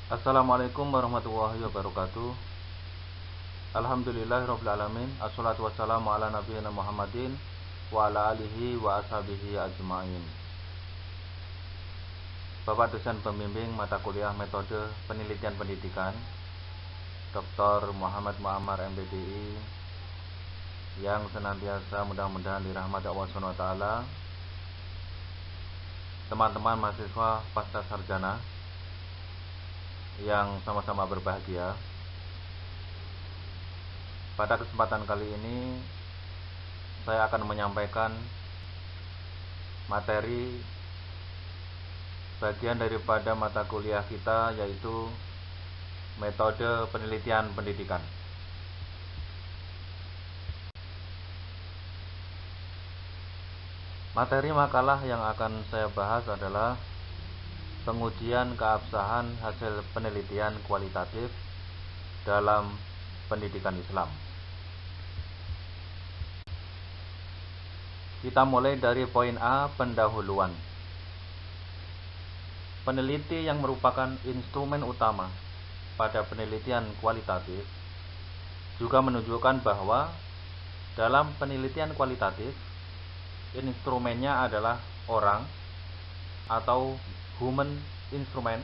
Assalamualaikum warahmatullahi wabarakatuh. Alhamdulillahirabbil alamin. Assalatu wassalamu ala nabiyina Muhammadin wa ala alihi wa ashabihi ajmain. Bapak dosen pembimbing mata kuliah metode penelitian pendidikan Dr. Muhammad Muammar MPDI yang senantiasa mudah-mudahan dirahmati Allah SWT. Teman-teman mahasiswa pasca sarjana yang sama-sama berbahagia. Pada kesempatan kali ini saya akan menyampaikan materi bagian daripada mata kuliah kita, yaitu metode penelitian pendidikan. Materi makalah yang akan saya bahas adalah pengujian keabsahan hasil penelitian kualitatif dalam pendidikan Islam. Kita mulai dari poin A, pendahuluan. Peneliti yang merupakan instrumen utama pada penelitian kualitatif juga menunjukkan bahwa dalam penelitian kualitatif instrumennya adalah orang atau human instrument.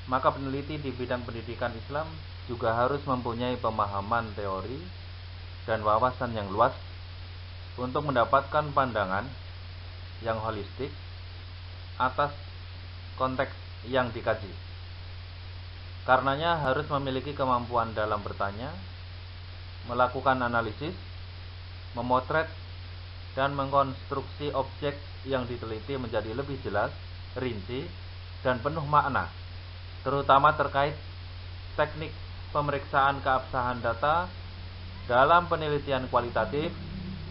Maka peneliti di bidang pendidikan Islam juga harus mempunyai pemahaman teori dan wawasan yang luas untuk mendapatkan pandangan yang holistik atas konteks yang dikaji. Karenanya harus memiliki kemampuan dalam bertanya, melakukan analisis, memotret, dan mengkonstruksi objek yang diteliti menjadi lebih jelas, rinci, dan penuh makna, terutama terkait teknik pemeriksaan keabsahan data dalam penelitian kualitatif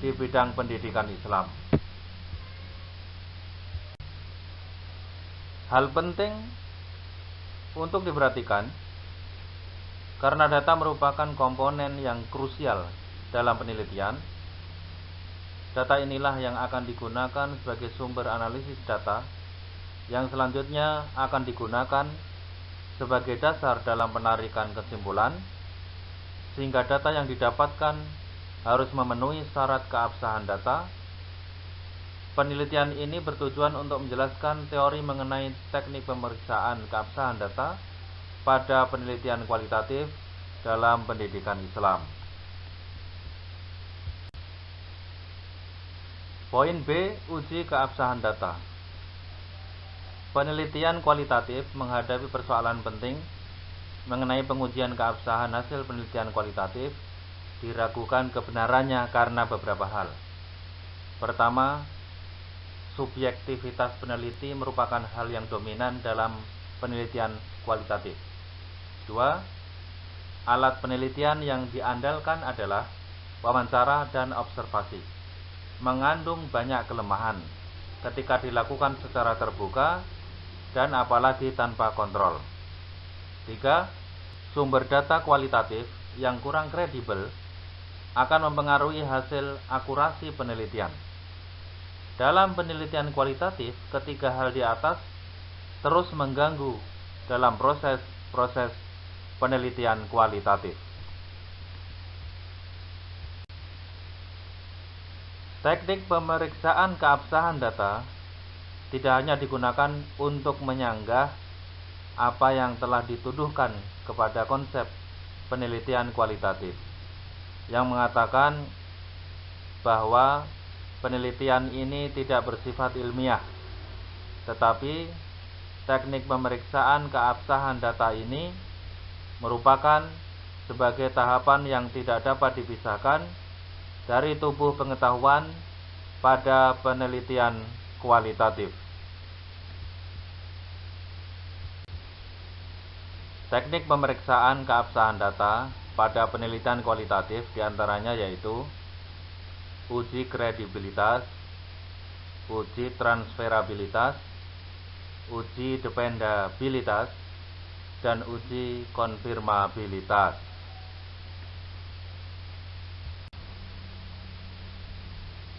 di bidang pendidikan Islam. Hal penting untuk diperhatikan karena data merupakan komponen yang krusial dalam penelitian. Data inilah yang akan digunakan sebagai sumber analisis data yang selanjutnya akan digunakan sebagai dasar dalam penarikan kesimpulan, sehingga data yang didapatkan harus memenuhi syarat keabsahan data. Penelitian ini bertujuan untuk menjelaskan teori mengenai teknik pemeriksaan keabsahan data pada penelitian kualitatif dalam pendidikan Islam. Poin B, uji keabsahan data. Penelitian kualitatif menghadapi persoalan penting mengenai pengujian keabsahan hasil penelitian kualitatif. Diragukan kebenarannya karena beberapa hal. Pertama, subjektivitas peneliti merupakan hal yang dominan dalam penelitian kualitatif. Dua, alat penelitian yang diandalkan adalah wawancara dan observasi, mengandung banyak kelemahan ketika dilakukan secara terbuka dan apalagi tanpa kontrol. Tiga, sumber data kualitatif yang kurang kredibel akan mempengaruhi hasil akurasi penelitian. Dalam penelitian kualitatif, ketiga hal di atas terus mengganggu dalam proses penelitian kualitatif. Teknik pemeriksaan keabsahan data tidak hanya digunakan untuk menyanggah apa yang telah dituduhkan kepada konsep penelitian kualitatif, yang mengatakan bahwa penelitian ini tidak bersifat ilmiah, tetapi teknik pemeriksaan keabsahan data ini merupakan sebagai tahapan yang tidak dapat dipisahkan dari tubuh pengetahuan pada penelitian kualitatif. Teknik pemeriksaan keabsahan data pada penelitian kualitatif diantaranya yaitu uji kredibilitas, uji transferabilitas, uji dependabilitas, dan uji konfirmabilitas.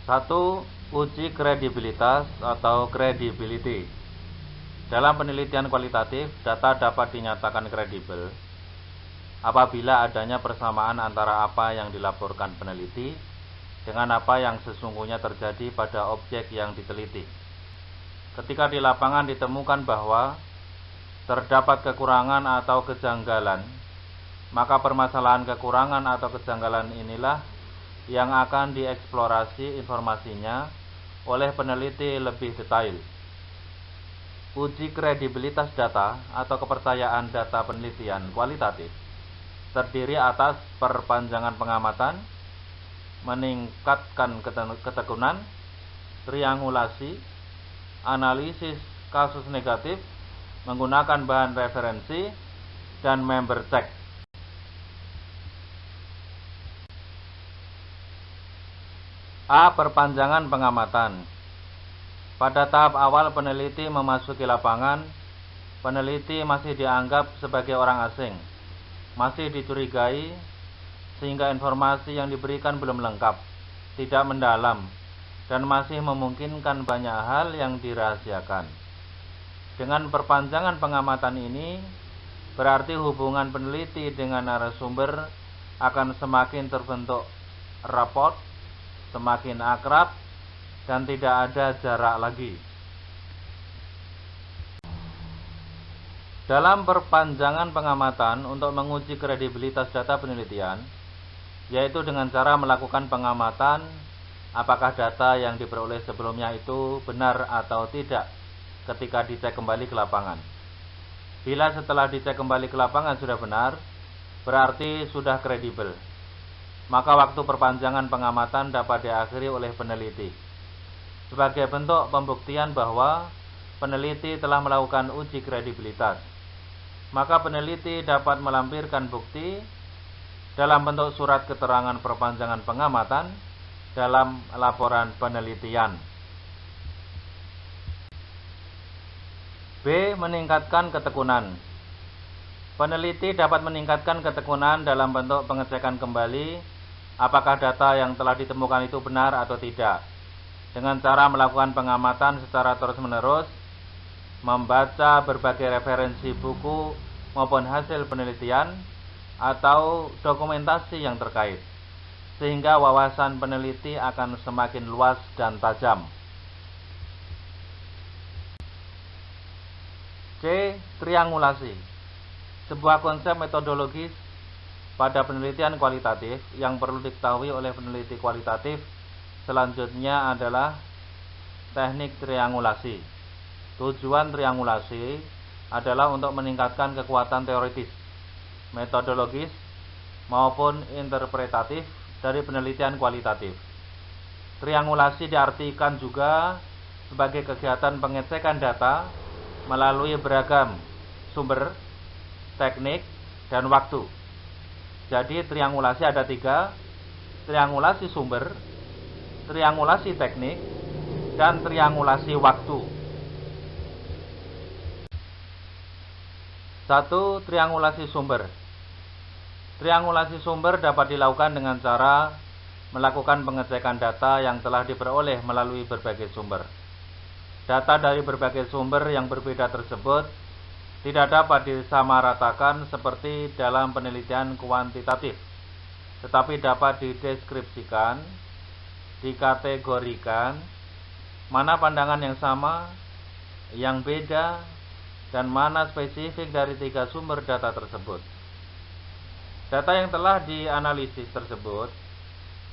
Satu, uji kredibilitas atau credibility. Dalam penelitian kualitatif, data dapat dinyatakan kredibel apabila adanya persamaan antara apa yang dilaporkan peneliti dengan apa yang sesungguhnya terjadi pada objek yang diteliti. Ketika di lapangan ditemukan bahwa terdapat kekurangan atau kejanggalan, maka permasalahan kekurangan atau kejanggalan inilah yang akan dieksplorasi informasinya oleh peneliti lebih detail. Uji kredibilitas data atau kepercayaan data penelitian kualitatif terdiri atas perpanjangan pengamatan, meningkatkan ketekunan, triangulasi, analisis kasus negatif, menggunakan bahan referensi, dan member check. A. Perpanjangan pengamatan. Pada tahap awal peneliti memasuki lapangan, peneliti masih dianggap sebagai orang asing, masih dicurigai, sehingga informasi yang diberikan belum lengkap, tidak mendalam, dan masih memungkinkan banyak hal yang dirahasiakan. Dengan perpanjangan pengamatan ini, berarti hubungan peneliti dengan narasumber akan semakin terbentuk rapat, semakin akrab, dan tidak ada jarak lagi. Dalam perpanjangan pengamatan untuk menguji kredibilitas data penelitian, yaitu dengan cara melakukan pengamatan apakah data yang diperoleh sebelumnya itu benar atau tidak ketika dicek kembali ke lapangan. Bila setelah dicek kembali ke lapangan sudah benar, berarti sudah kredibel. Maka waktu perpanjangan pengamatan dapat diakhiri oleh peneliti. Sebagai bentuk pembuktian bahwa peneliti telah melakukan uji kredibilitas, maka peneliti dapat melampirkan bukti dalam bentuk surat keterangan perpanjangan pengamatan dalam laporan penelitian. B. Meningkatkan ketekunan. Peneliti dapat meningkatkan ketekunan dalam bentuk pengecekan kembali apakah data yang telah ditemukan itu benar atau tidak, dengan cara melakukan pengamatan secara terus-menerus, membaca berbagai referensi buku maupun hasil penelitian atau dokumentasi yang terkait, sehingga wawasan peneliti akan semakin luas dan tajam. C. Triangulasi. Sebuah konsep metodologis pada penelitian kualitatif yang perlu diketahui oleh peneliti kualitatif selanjutnya adalah teknik triangulasi. Tujuan triangulasi adalah untuk meningkatkan kekuatan teoritis, metodologis, maupun interpretatif dari penelitian kualitatif. Triangulasi diartikan juga sebagai kegiatan pengecekan data melalui beragam sumber, teknik, dan waktu. Jadi triangulasi ada 3, triangulasi sumber, triangulasi teknik, dan triangulasi waktu. 1. Triangulasi sumber. Triangulasi sumber dapat dilakukan dengan cara melakukan pengecekan data yang telah diperoleh melalui berbagai sumber. Data dari berbagai sumber yang berbeda tersebut tidak dapat disamaratakan seperti dalam penelitian kuantitatif, tetapi dapat dideskripsikan, dikategorikan, mana pandangan yang sama, yang beda, dan mana spesifik dari 3 sumber data tersebut. Data yang telah dianalisis tersebut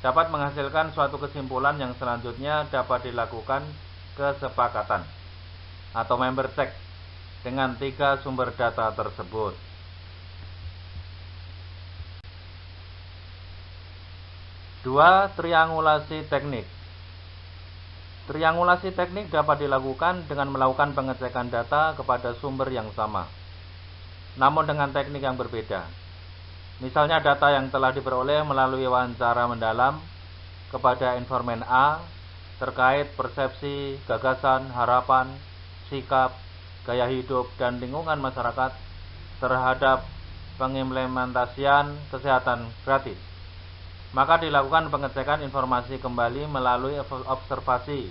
dapat menghasilkan suatu kesimpulan yang selanjutnya dapat dilakukan kesepakatan atau member check dengan 3 sumber data tersebut. 2. Triangulasi teknik. Triangulasi teknik dapat dilakukan dengan melakukan pengecekan data kepada sumber yang sama, namun dengan teknik yang berbeda. Misalnya data yang telah diperoleh melalui wawancara mendalam kepada informan A terkait persepsi, gagasan, harapan, sikap, gaya hidup, dan lingkungan masyarakat terhadap pengimplementasian kesehatan gratis. Maka dilakukan pengecekan informasi kembali melalui observasi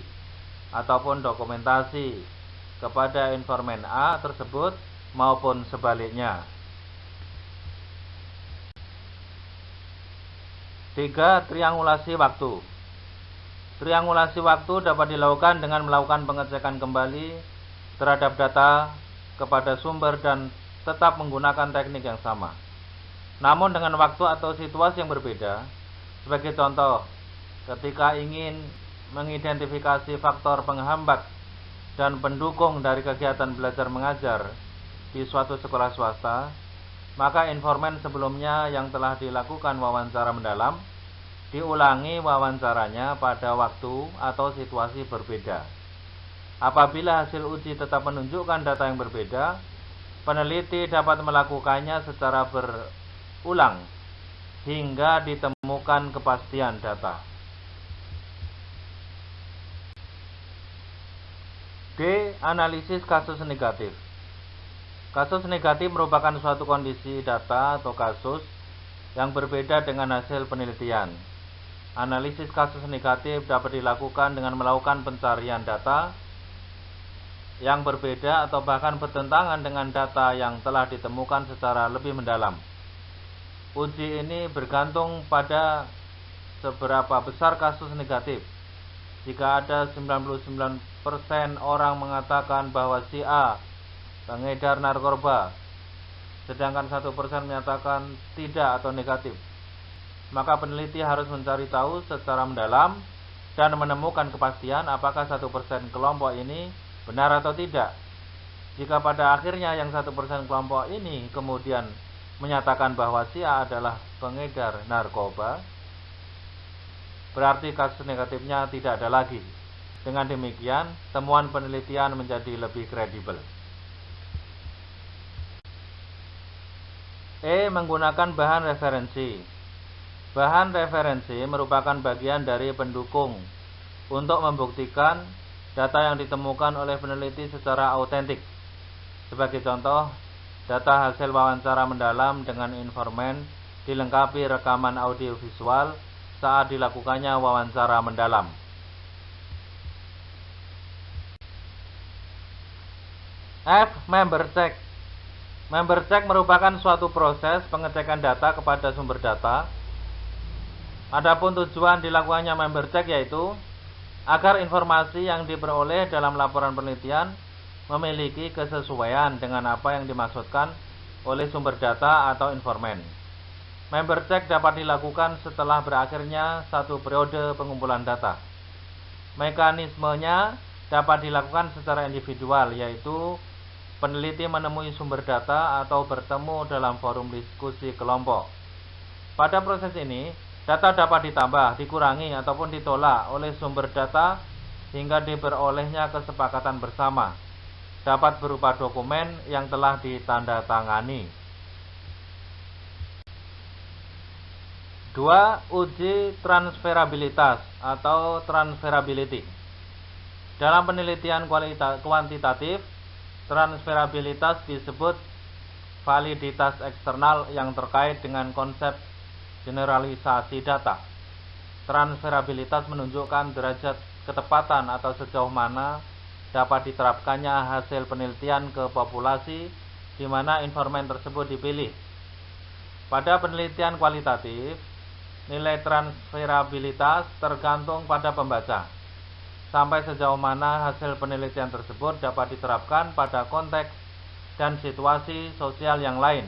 ataupun dokumentasi kepada informan A tersebut maupun sebaliknya. 3. Triangulasi waktu. Triangulasi waktu dapat dilakukan dengan melakukan pengecekan kembali terhadap data kepada sumber dan tetap menggunakan teknik yang sama, namun dengan waktu atau situasi yang berbeda. Sebagai contoh, ketika ingin mengidentifikasi faktor penghambat dan pendukung dari kegiatan belajar mengajar di suatu sekolah swasta, maka informan sebelumnya yang telah dilakukan wawancara mendalam diulangi wawancaranya pada waktu atau situasi berbeda. Apabila hasil uji tetap menunjukkan data yang berbeda, peneliti dapat melakukannya secara berulang hingga ditemukan kepastian data. D. Analisis kasus negatif. Kasus negatif merupakan suatu kondisi data atau kasus yang berbeda dengan hasil penelitian. Analisis kasus negatif dapat dilakukan dengan melakukan pencarian data yang berbeda atau bahkan bertentangan dengan data yang telah ditemukan secara lebih mendalam. Uji ini bergantung pada seberapa besar kasus negatif. Jika ada 99% orang mengatakan bahwa si A pengedar narkoba, sedangkan 1% menyatakan tidak atau negatif, maka peneliti harus mencari tahu secara mendalam dan menemukan kepastian apakah 1% kelompok ini benar atau tidak. Jika pada akhirnya yang 1% kelompok ini kemudian menyatakan bahwa si A adalah pengedar narkoba, berarti kasus negatifnya tidak ada lagi. Dengan demikian, temuan penelitian menjadi lebih kredibel. E. Menggunakan bahan referensi. Bahan referensi merupakan bagian dari pendukung untuk membuktikan data yang ditemukan oleh peneliti secara autentik. Sebagai contoh, data hasil wawancara mendalam dengan informan dilengkapi rekaman audio visual saat dilakukannya wawancara mendalam. F. Member check. Member check merupakan suatu proses pengecekan data kepada sumber data. Adapun tujuan dilakukannya member check yaitu agar informasi yang diperoleh dalam laporan penelitian memiliki kesesuaian dengan apa yang dimaksudkan oleh sumber data atau informan. Member check dapat dilakukan setelah berakhirnya satu periode pengumpulan data. Mekanismenya dapat dilakukan secara individual, yaitu peneliti menemui sumber data atau bertemu dalam forum diskusi kelompok. Pada proses ini, data dapat ditambah, dikurangi, ataupun ditolak oleh sumber data hingga diperolehnya kesepakatan bersama. Dapat berupa dokumen yang telah ditandatangani. 2. Uji transferabilitas atau transferability. Dalam penelitian kuantitatif, transferabilitas disebut validitas eksternal yang terkait dengan konsep generalisasi data. Transferabilitas menunjukkan derajat ketepatan atau sejauh mana dapat diterapkannya hasil penelitian ke populasi di mana informan tersebut dipilih. Pada penelitian kualitatif, nilai transferabilitas tergantung pada pembaca. Sampai sejauh mana hasil penelitian tersebut dapat diterapkan pada konteks dan situasi sosial yang lain.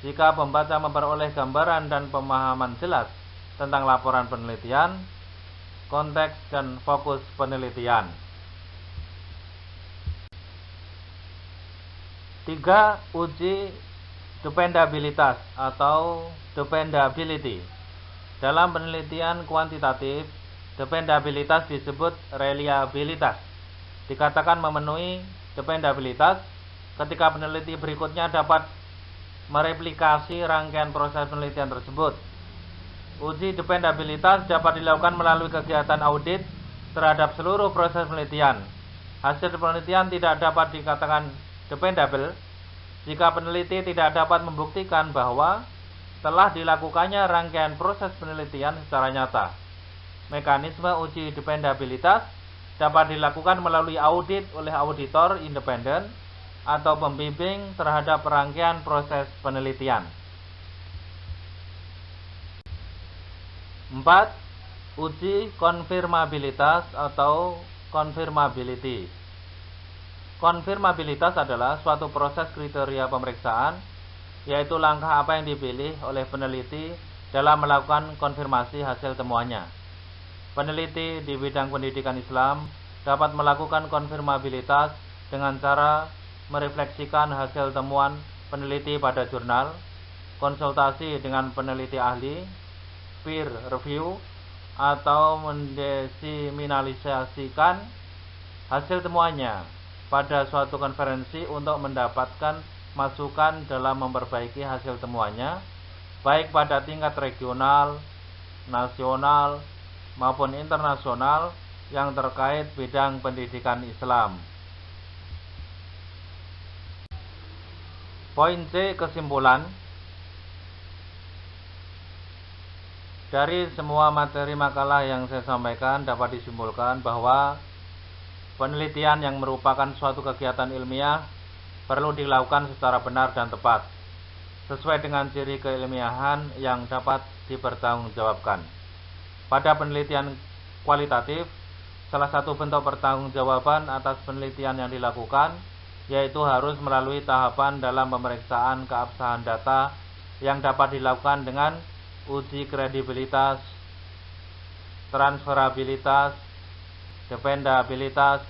Jika pembaca memperoleh gambaran dan pemahaman jelas tentang laporan penelitian, konteks dan fokus penelitian. 3. Uji dependabilitas atau dependability. Dalam penelitian kuantitatif, dependabilitas disebut reliabilitas. Dikatakan memenuhi dependabilitas ketika peneliti berikutnya dapat mereplikasi rangkaian proses penelitian tersebut. Uji dependabilitas dapat dilakukan melalui kegiatan audit terhadap seluruh proses penelitian. Hasil penelitian tidak dapat dikatakan dependable jika peneliti tidak dapat membuktikan bahwa telah dilakukannya rangkaian proses penelitian secara nyata. Mekanisme uji dependabilitas dapat dilakukan melalui audit oleh auditor independen atau pembimbing terhadap rangkaian proses penelitian. 4. Uji konfirmabilitas atau confirmability. Konfirmabilitas adalah suatu proses kriteria pemeriksaan, yaitu langkah apa yang dipilih oleh peneliti dalam melakukan konfirmasi hasil temuannya. Peneliti di bidang pendidikan Islam dapat melakukan konfirmabilitas dengan cara merefleksikan hasil temuan peneliti pada jurnal, konsultasi dengan peneliti ahli, peer review, atau mendesiminalisasikan hasil temuannya pada suatu konferensi untuk mendapatkan masukan dalam memperbaiki hasil temuannya, baik pada tingkat regional, nasional, maupun internasional yang terkait bidang pendidikan Islam. Poin C, kesimpulan. Dari semua materi makalah yang saya sampaikan dapat disimpulkan bahwa penelitian yang merupakan suatu kegiatan ilmiah perlu dilakukan secara benar dan tepat, sesuai dengan ciri keilmiahan yang dapat dipertanggungjawabkan. Pada penelitian kualitatif, salah satu bentuk pertanggungjawaban atas penelitian yang dilakukan yaitu harus melalui tahapan dalam pemeriksaan keabsahan data yang dapat dilakukan dengan uji kredibilitas, transferabilitas, dependabilitas,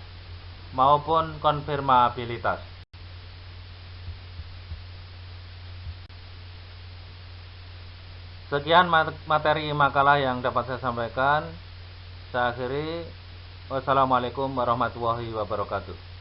maupun konfirmabilitas. Sekian materi makalah yang dapat saya sampaikan. Saya akhiri. Wassalamualaikum warahmatullahi wabarakatuh.